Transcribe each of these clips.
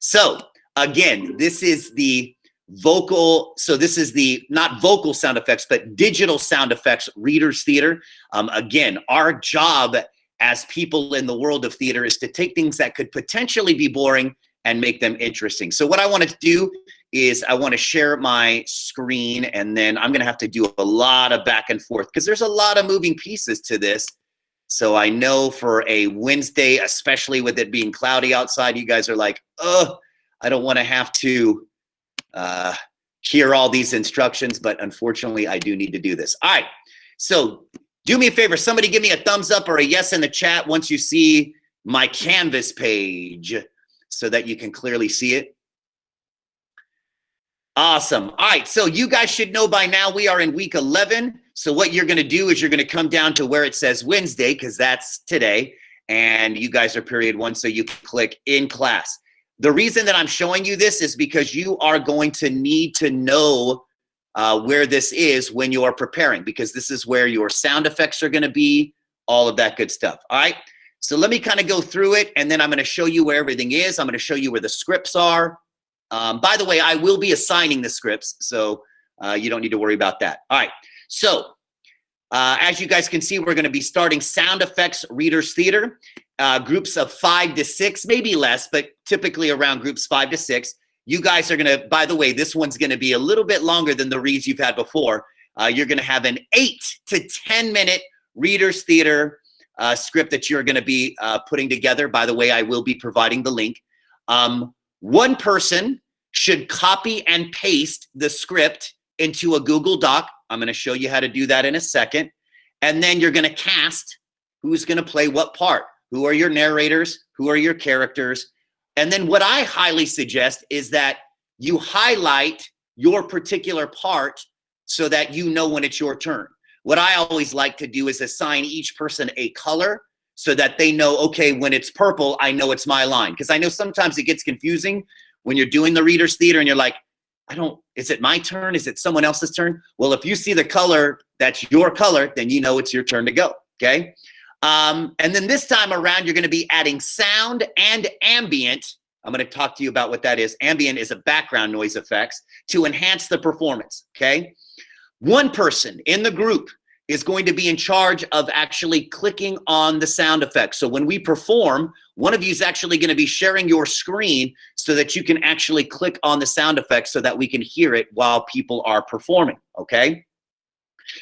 So again, this is the vocal. So this is the not vocal sound effects, but digital sound effects readers theater. Again, our job as people in the world of theater is to take things that could potentially be boring and make them interesting. So what I want to do is I want to share my screen, and then I'm going to have to do a lot of back and forth because there's a lot of moving pieces to this. So I know for a Wednesday, especially with it being cloudy outside, you guys are like, oh, I don't want to have to hear all these instructions, but unfortunately I do need to do this. All right, so do me a favor, somebody give me a thumbs up or a yes in the chat once you see my Canvas page so that you can clearly see it. Awesome. All right, so you guys should know by now we are in week 11. So what you're going to do is you're going to come down to where it says Wednesday, because that's today, and you guys are period 1, so you click in class. The reason that I'm showing you this is because you are going to need to know where this is when you are preparing, because this is where your sound effects are going to be, all of that good stuff. All right, so let me kind of go through it, and then I'm going to show you where everything is. I'm going to show you where the scripts are. By the way, I will be assigning the scripts, so you don't need to worry about that. All right, so as you guys can see, we're going to be starting sound effects readers theater, groups of 5 to 6, maybe less, but typically around groups 5 to 6. You guys are going to, by the way, this one's going to be a little bit longer than the reads you've had before. You're going to have an 8 to 10 minute readers theater script that you're going to be putting together. By the way, I will be providing the link. One person should copy and paste the script into a Google Doc. I'm going to show you how to do that in a second. And then you're going to cast who's going to play what part. Who are your narrators? Who are your characters? And then what I highly suggest is that you highlight your particular part so that you know when it's your turn. What I always like to do is assign each person a color so that they know, okay, when it's purple, I know it's my line. Because I know sometimes it gets confusing when you're doing the readers theater and you're like, is it my turn? Is it someone else's turn? Well, if you see the color, that's your color, then you know it's your turn to go, okay? And then this time around, you're going to be adding sound and ambient. I'm going to talk to you about what that is. Ambient is a background noise effects to enhance the performance, okay? One person in the group is going to be in charge of actually clicking on the sound effects. So when we perform, one of you is actually going to be sharing your screen so that you can actually click on the sound effects so that we can hear it while people are performing, okay?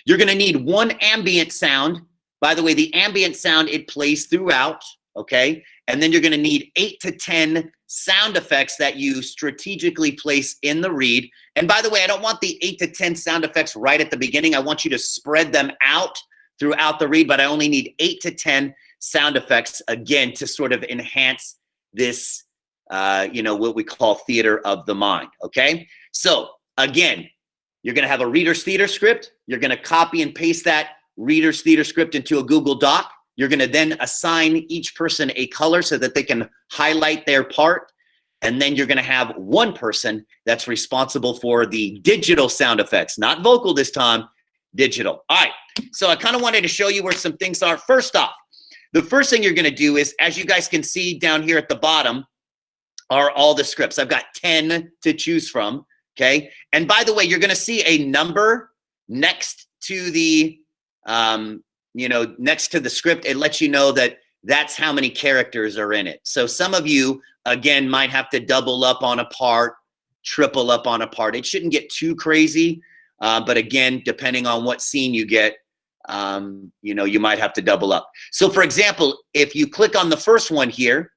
You're going to need one ambient sound. By the way, the ambient sound, it plays throughout, okay? And then you're going to need 8 to 10 sound effects that you strategically place in the read. And by the way, I don't want the 8 to 10 sound effects right at the beginning. I want you to spread them out throughout the read, but I only need 8 to 10 sound effects, again, to sort of enhance this, what we call theater of the mind, okay? So again, you're going to have a reader's theater script. You're going to copy and paste that reader's theater script into a Google Doc. You're going to then assign each person a color so that they can highlight their part. And then you're going to have one person that's responsible for the digital sound effects, not vocal this time, digital. All right, so I kind of wanted to show you where some things are. First off, the first thing you're going to do is, as you guys can see down here at the bottom, are all the scripts. I've got 10 to choose from, okay? And by the way, you're going to see a number next to the next to the script. It lets you know that that's how many characters are in it. So some of you, again, might have to double up on a part, triple up on a part. It shouldn't get too crazy, but again, depending on what scene you get, you might have to double up. So for example, if you click on the first one here,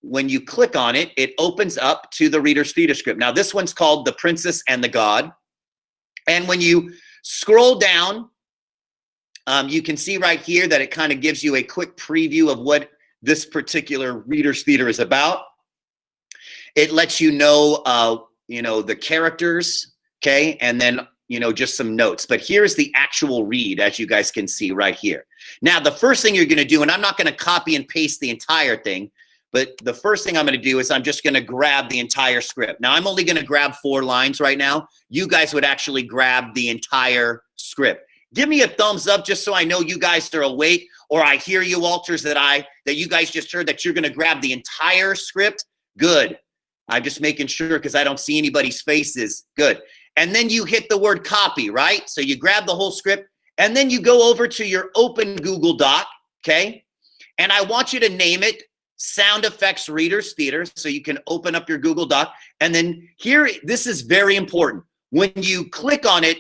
when you click on it, it opens up to the reader's theater script. Now this one's called The Princess and the God. And when you scroll down, you can see right here that it kind of gives you a quick preview of what this particular reader's theater is about. It lets you know, the characters, okay, and then, just some notes. But here's the actual read, as you guys can see right here. Now, the first thing you're going to do, and I'm not going to copy and paste the entire thing, but the first thing I'm going to do is I'm just going to grab the entire script. Now, I'm only going to grab 4 lines right now. You guys would actually grab the entire script. Give me a thumbs up just so I know you guys are awake, or I hear you, Walters, that you guys just heard that you're going to grab the entire script. Good. I'm just making sure because I don't see anybody's faces. Good. And then you hit the word copy, right? So you grab the whole script and then you go over to your open Google Doc, okay? And I want you to name it Sound Effects Readers Theater. So you can open up your Google Doc. And then here, this is very important. When you click on it,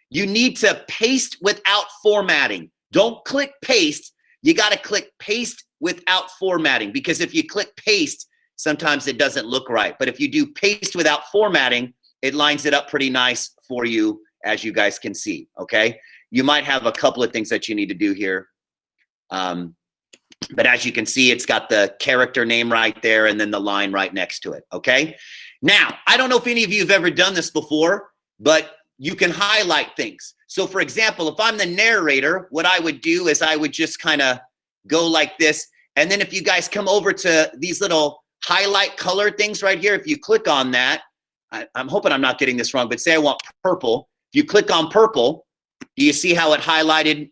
you need to paste without formatting. Don't click paste. You got to click paste without formatting, because if you click paste, sometimes it doesn't look right. But if you do paste without formatting, it lines it up pretty nice for you, as you guys can see, okay? You might have a couple of things that you need to do here. But as you can see, it's got the character name right there and then the line right next to it, okay? Now, I don't know if any of you have ever done this before, but you can highlight things. So for example, if I'm the narrator, what I would do is I would just kind of go like this. And then if you guys come over to these little highlight color things right here, if you click on that, I'm hoping I'm not getting this wrong, but say I want purple. If you click on purple, do you see how it highlighted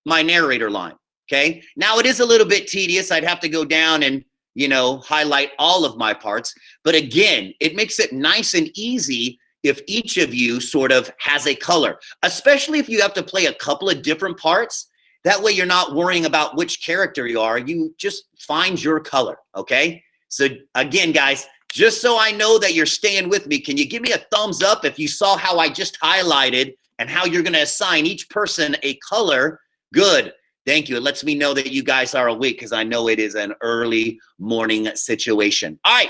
my narrator line? Okay. Now it is a little bit tedious. I'd have to go down and, you know, highlight all of my parts. But again, it makes it nice and easy if each of you sort of has a color, especially if you have to play a couple of different parts. That way you're not worrying about which character you are. You just find your color. Okay. So again, guys, just so I know that you're staying with me, can you give me a thumbs up if you saw how I just highlighted and how you're going to assign each person a color? Good. Thank you. It lets me know that you guys are awake, because I know it is an early morning situation. All right.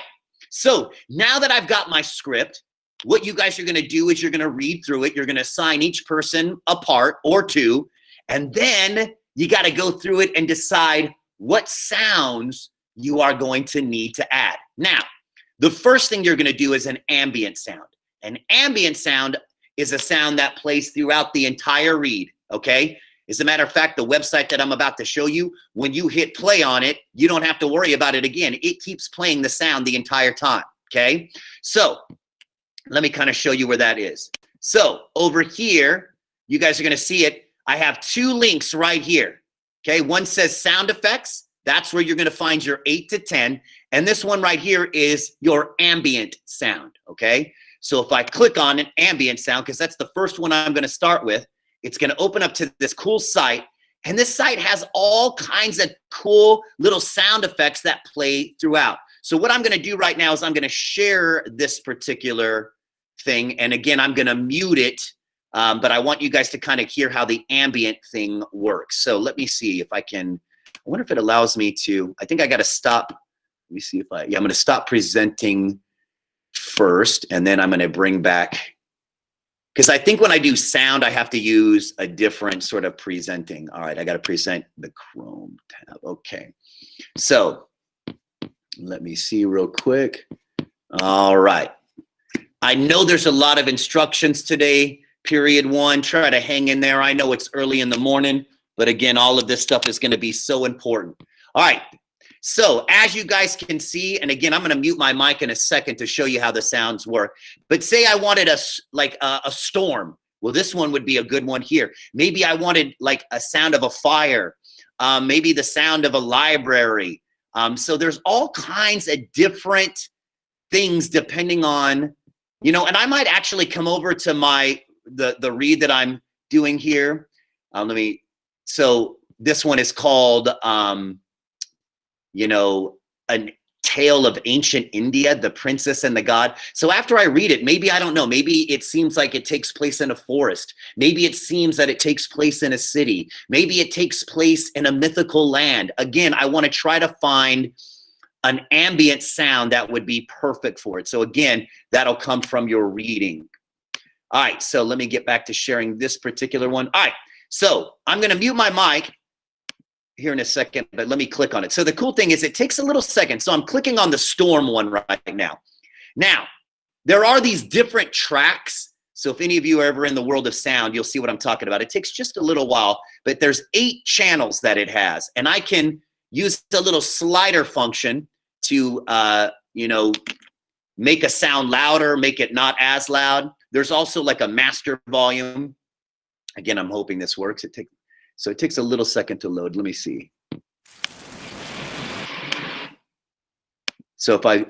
So now that I've got my script, what you guys are going to do is you're going to read through it. You're going to assign each person a part or two, and then you got to go through it and decide what sounds you are going to need to add. Now, the first thing you're going to do is an ambient sound. An ambient sound is a sound that plays throughout the entire read, okay? As a matter of fact, the website that I'm about to show you, when you hit play on it, you don't have to worry about it again. It keeps playing the sound the entire time, okay? So let me kind of show you where that is. So over here, you guys are going to see it. I have two links right here, okay? One says sound effects. That's where you're going to find your 8 to 10. And this one right here is your ambient sound, okay? So if I click on an ambient sound, because that's the first one I'm going to start with, it's going to open up to this cool site. And this site has all kinds of cool little sound effects that play throughout. So what I'm going to do right now is I'm going to share this particular thing. And again, I'm going to mute it. But I want you guys to kind of hear how the ambient thing works. So let me see if I can. I wonder if it allows me to. I think I got to stop. Let me see if I'm going to stop presenting first. And then I'm going to bring back. Because I think when I do sound, I have to use a different sort of presenting. All right, I got to present the Chrome tab. Okay, so let me see real quick. All right. I know there's a lot of instructions today. Period one, try to hang in there. I know it's early in the morning, but again, all of this stuff is going to be so important. All right. So as you guys can see, and again, I'm going to mute my mic in a second to show you how the sounds work. But say I wanted a storm. Well, this one would be a good one here. Maybe I wanted like a sound of a fire, maybe the sound of a library. So there's all kinds of different things depending on, you know, and I might actually come over to my the read that I'm doing here. So this one is called, you know, A Tale of Ancient India, The Princess and the God. So after I read it, maybe, I don't know, maybe it seems like it takes place in a forest. Maybe it seems that it takes place in a city. Maybe it takes place in a mythical land. Again, I want to try to find an ambient sound that would be perfect for it. So again, that'll come from your reading. All right, so let me get back to sharing this particular one. All right, so I'm going to mute my mic here in a second, but let me click on it. So the cool thing is it takes a little second. So I'm clicking on the storm one right now. Now, there are these different tracks. So if any of you are ever in the world of sound, you'll see what I'm talking about. It takes just a little while, but there's 8 channels that it has. And I can use the little slider function to, you know, make a sound louder, make it not as loud. There's also like a master volume. Again, I'm hoping this works. So it takes a little second to load. Let me see. So if I,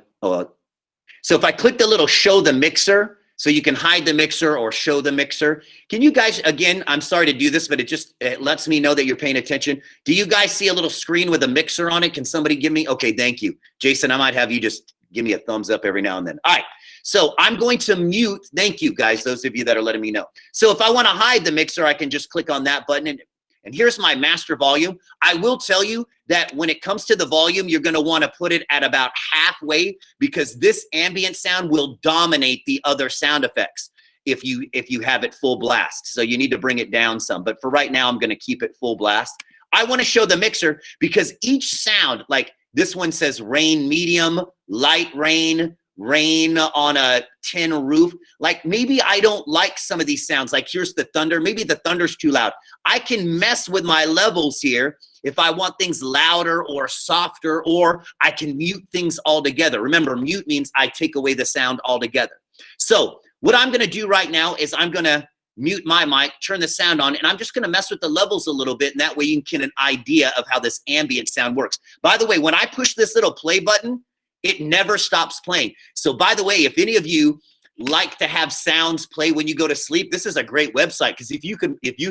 So if I click the little show the mixer, so you can hide the mixer or show the mixer. Can you guys, again, I'm sorry to do this, but it lets me know that you're paying attention. Do you guys see a little screen with a mixer on it? Can somebody give me, okay, thank you. Jason, I might have you just give me a thumbs up every now and then. All right, so I'm going to mute, thank you guys, those of you that are letting me know. So if I wanna hide the mixer, I can just click on that button and here's my master volume. I will tell you that when it comes to the volume, you're gonna wanna put it at about halfway because this ambient sound will dominate the other sound effects if you have it full blast. So you need to bring it down some, but for right now, I'm gonna keep it full blast. I wanna show the mixer because each sound, like this one says rain medium, light rain, rain on a tin roof. Like maybe I don't like some of these sounds. Like here's the thunder. Maybe the thunder's too loud. I can mess with my levels here if I want things louder or softer, or I can mute things altogether. Remember, mute means I take away the sound altogether. So what I'm gonna do right now is I'm gonna mute my mic, turn the sound on, and I'm just gonna mess with the levels a little bit, and that way you can get an idea of how this ambient sound works. By the way, when I push this little play button, it never stops playing. So by the way, if any of you like to have sounds play when you go to sleep, this is a great website because if you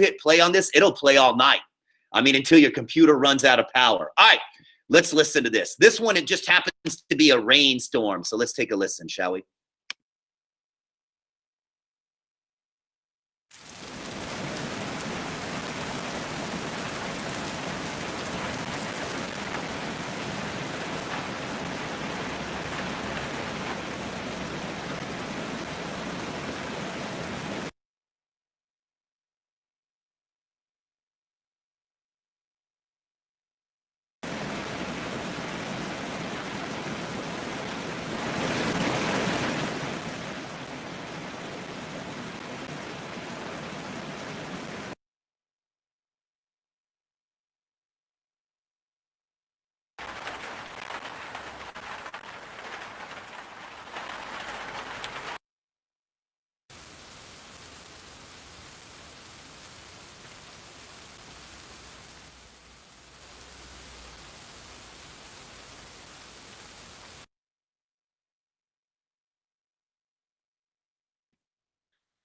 hit play on this, it'll play all night. I mean, until your computer runs out of power. All right, let's listen to this. This one, it just happens to be a rainstorm. So let's take a listen, shall we?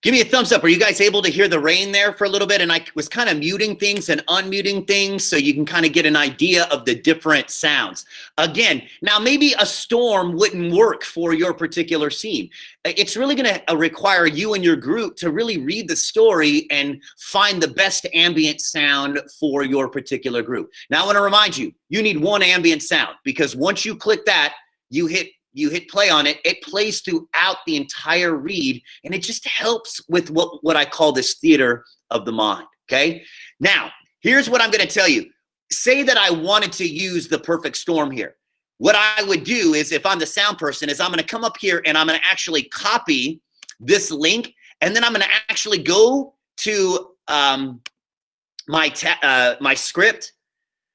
Give me a thumbs up. Are you guys able to hear the rain there for a little bit? And I was kind of muting things and unmuting things so you can kind of get an idea of the different sounds. Again, now maybe a storm wouldn't work for your particular scene. It's really going to require you and your group to really read the story and find the best ambient sound for your particular group. Now I want to remind you, you need one ambient sound because once you click that, you hit play on it, it plays throughout the entire read, and it just helps with what I call this theater of the mind, okay? Now, here's what I'm gonna tell you. Say that I wanted to use the perfect storm here. What I would do is, if I'm the sound person, is I'm gonna come up here and I'm gonna actually copy this link, and then I'm gonna actually go to my script,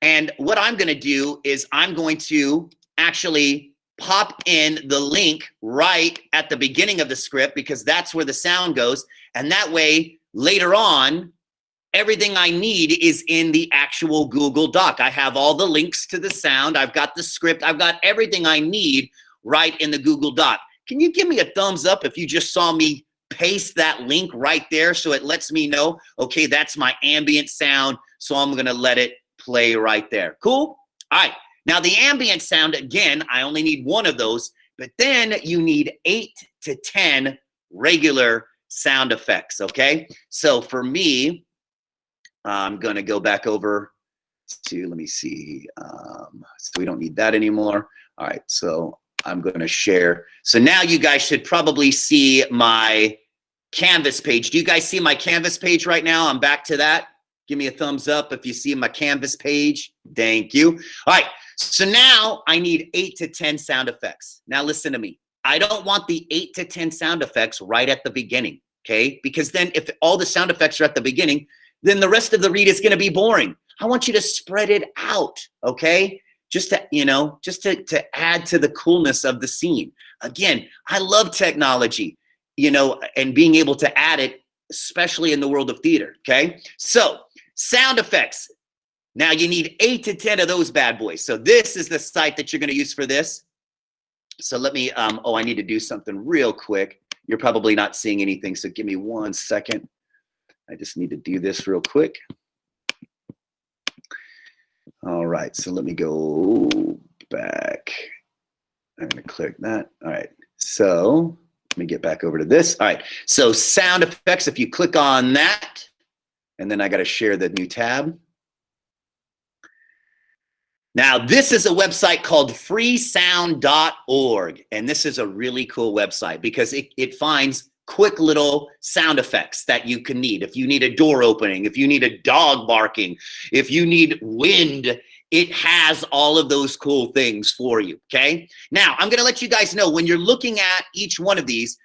and what I'm gonna do is I'm going to actually pop in the link right at the beginning of the script because that's where the sound goes. And that way, later on, everything I need is in the actual Google Doc. I have all the links to the sound. I've got the script. I've got everything I need right in the Google Doc. Can you give me a thumbs up if you just saw me paste that link right there so it lets me know, okay, that's my ambient sound, so I'm gonna let it play right there. Cool? All right. Now the ambient sound, again, I only need one of those, but then you need 8 to 10 regular sound effects, okay? So for me, I'm gonna go back over to, let me see, so we don't need that anymore. All right, so I'm gonna share. So now you guys should probably see my Canvas page. Do you guys see my Canvas page right now? I'm back to that. Give me a thumbs up if you see my Canvas page. Thank you. All right. So now I need 8 to 10 sound effects. Now listen to me. I don't want the 8 to 10 sound effects right at the beginning, okay? Because then if all the sound effects are at the beginning, then the rest of the read is gonna be boring. I want you to spread it out, okay? Just to, you know, just to add to the coolness of the scene. Again, I love technology, you know, and being able to add it, especially in the world of theater, okay? So sound effects. Now you need 8 to 10 of those bad boys. So this is the site that you're gonna use for this. So let me, oh, I need to do something real quick. You're probably not seeing anything, so give me 1 second. I just need to do this real quick. All right, so let me go back. I'm gonna click that. All right, so let me get back over to this. All right, so sound effects, if you click on that, and then I gotta share the new tab. Now, this is a website called freesound.org, and this is a really cool website because it finds quick little sound effects that you can need. If you need a door opening, if you need a dog barking, if you need wind, it has all of those cool things for you, okay? Now, I'm gonna let you guys know when you're looking at each one of these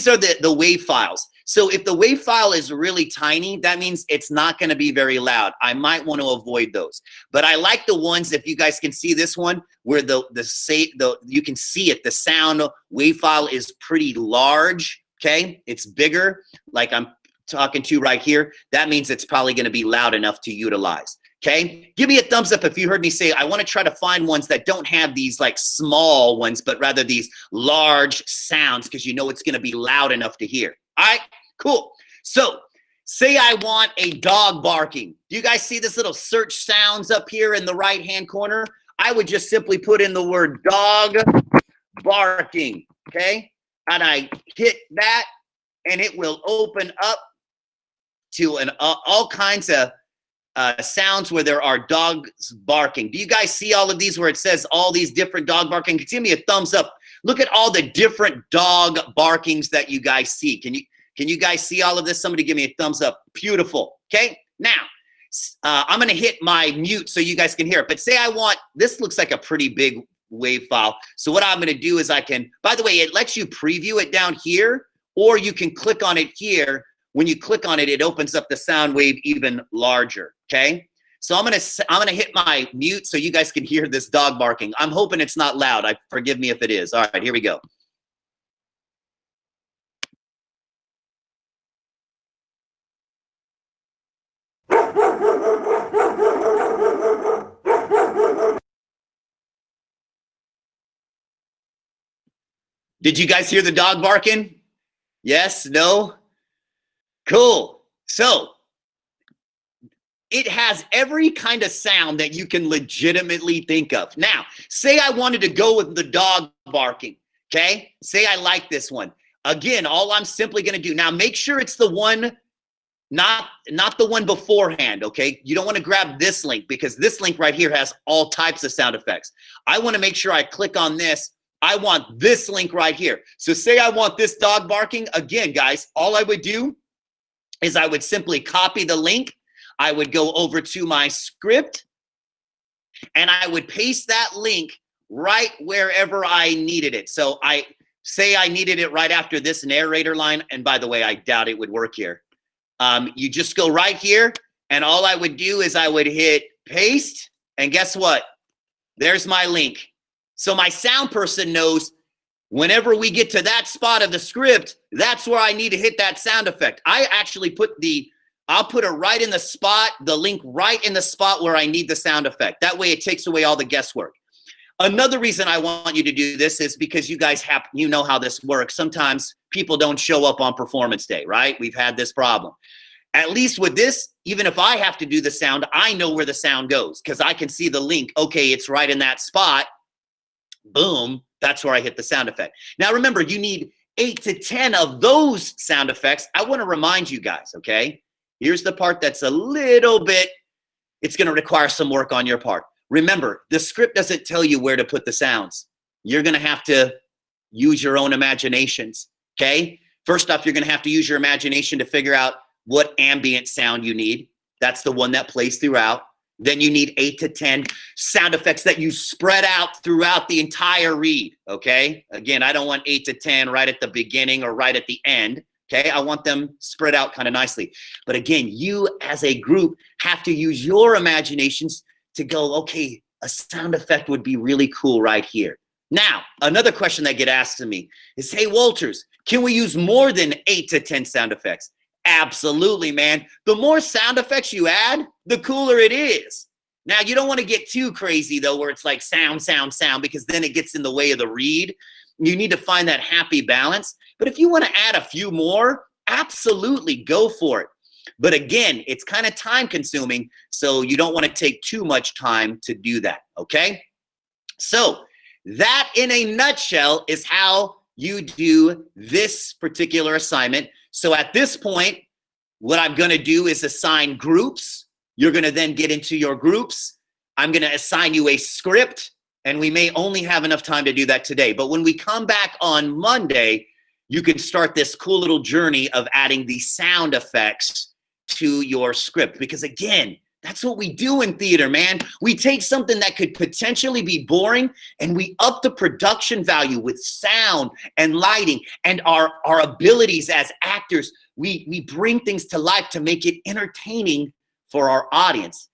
are the WAV files. So if the WAV file is really tiny, that means it's not gonna be very loud. I might wanna avoid those. But I like the ones, if you guys can see this one, where you can see it, the sound WAV file is pretty large, okay? It's bigger, like I'm talking to right here. That means it's probably gonna be loud enough to utilize. Okay, give me a thumbs up if you heard me say I want to try to find ones that don't have these like small ones, but rather these large sounds because you know it's going to be loud enough to hear. All right, cool. So say I want a dog barking. Do you guys see this little search sounds up here in the right-hand corner? I would just simply put in the word dog barking, okay? And I hit that and it will open up to all kinds of sounds where there are dogs barking. Do you guys see all of these where it says all these different dog barking? Give me a thumbs up. Look at all the different dog barkings that you guys see. Can you guys see all of this? Somebody give me a thumbs up. Beautiful. Okay. Now, I'm going to hit my mute so you guys can hear it. But say I want, this looks like a pretty big WAV file. So what I'm going to do is I can, by the way, it lets you preview it down here, or you can click on it here. When you click on it, it opens up the sound wave even larger, okay? So I'm gonna hit my mute so you guys can hear this dog barking. I'm hoping it's not loud. Forgive me if it is. All right, here we go. Did you guys hear the dog barking? Yes, no? Cool. So it has every kind of sound that you can legitimately think of. Now, say I wanted to go with the dog barking, okay? Say I like this one. Again, all I'm simply gonna do, now make sure it's the one, not the one beforehand, okay? You don't wanna grab this link because this link right here has all types of sound effects. I wanna make sure I click on this. I want this link right here. So say I want this dog barking. Again, guys, all I would do is I would simply copy the link. I would go over to my script and I would paste that link right wherever I needed it. So I say I needed it right after this narrator line. And by the way, I doubt it would work here. You just go right here and all I would do is I would hit paste and guess what? There's my link. So my sound person knows whenever we get to that spot of the script, that's where I need to hit that sound effect. I actually I'll put it right in the spot, the link right in the spot where I need the sound effect. That way it takes away all the guesswork. Another reason I want you to do this is because you guys you know how this works. Sometimes people don't show up on performance day, right? We've had this problem. At least with this, even if I have to do the sound, I know where the sound goes because I can see the link. Okay, it's right in that spot. Boom, that's where I hit the sound effect. Now remember, you need 8 to 10 of those sound effects. I want to remind you guys, okay? Here's the part that's a little bit, it's going to require some work on your part. Remember, the script doesn't tell you where to put the sounds. You're going to have to use your own imaginations, okay? First off, you're going to have to use your imagination to figure out what ambient sound you need. That's the one that plays throughout. Then you need 8 to 10 sound effects that you spread out throughout the entire read, okay? Again, I don't want 8 to 10 right at the beginning or right at the end, okay? I want them spread out kind of nicely. But again, you as a group have to use your imaginations to go, okay, a sound effect would be really cool right here. Now, another question that get asked of me is, hey, Walters, can we use more than 8 to 10 sound effects? Absolutely, man. The more sound effects you add, the cooler it is. Now, you don't want to get too crazy, though, where it's like sound, sound, sound, because then it gets in the way of the read. You need to find that happy balance. But if you want to add a few more, absolutely go for it. But again, it's kind of time consuming, so you don't want to take too much time to do that, okay? So that in a nutshell is how you do this particular assignment. So at this point, what I'm going to do is assign groups. You're going to then get into your groups. I'm going to assign you a script, and we may only have enough time to do that today. But when we come back on Monday, you can start this cool little journey of adding the sound effects to your script. Because again, that's what we do in theater, man. We take something that could potentially be boring and we up the production value with sound and lighting and our abilities as actors. We bring things to life to make it entertaining for our audience.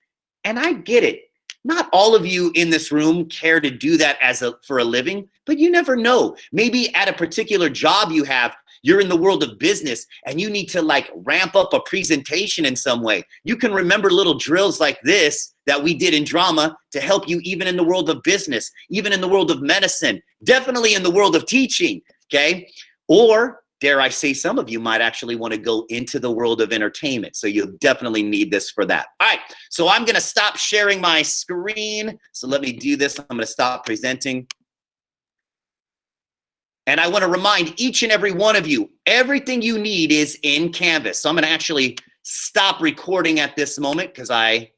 And I get it. Not all of you in this room care to do that for a living, but you never know. Maybe at a particular job you have, you're in the world of business and you need to like ramp up a presentation in some way. You can remember little drills like this that we did in drama to help you even in the world of business, even in the world of medicine, definitely in the world of teaching, okay? Or dare I say, some of you might actually want to go into the world of entertainment. So you'll definitely need this for that. All right, so I'm going to stop sharing my screen. So let me do this. I'm going to stop presenting. And I want to remind each and every one of you, everything you need is in Canvas. So I'm going to actually stop recording at this moment because I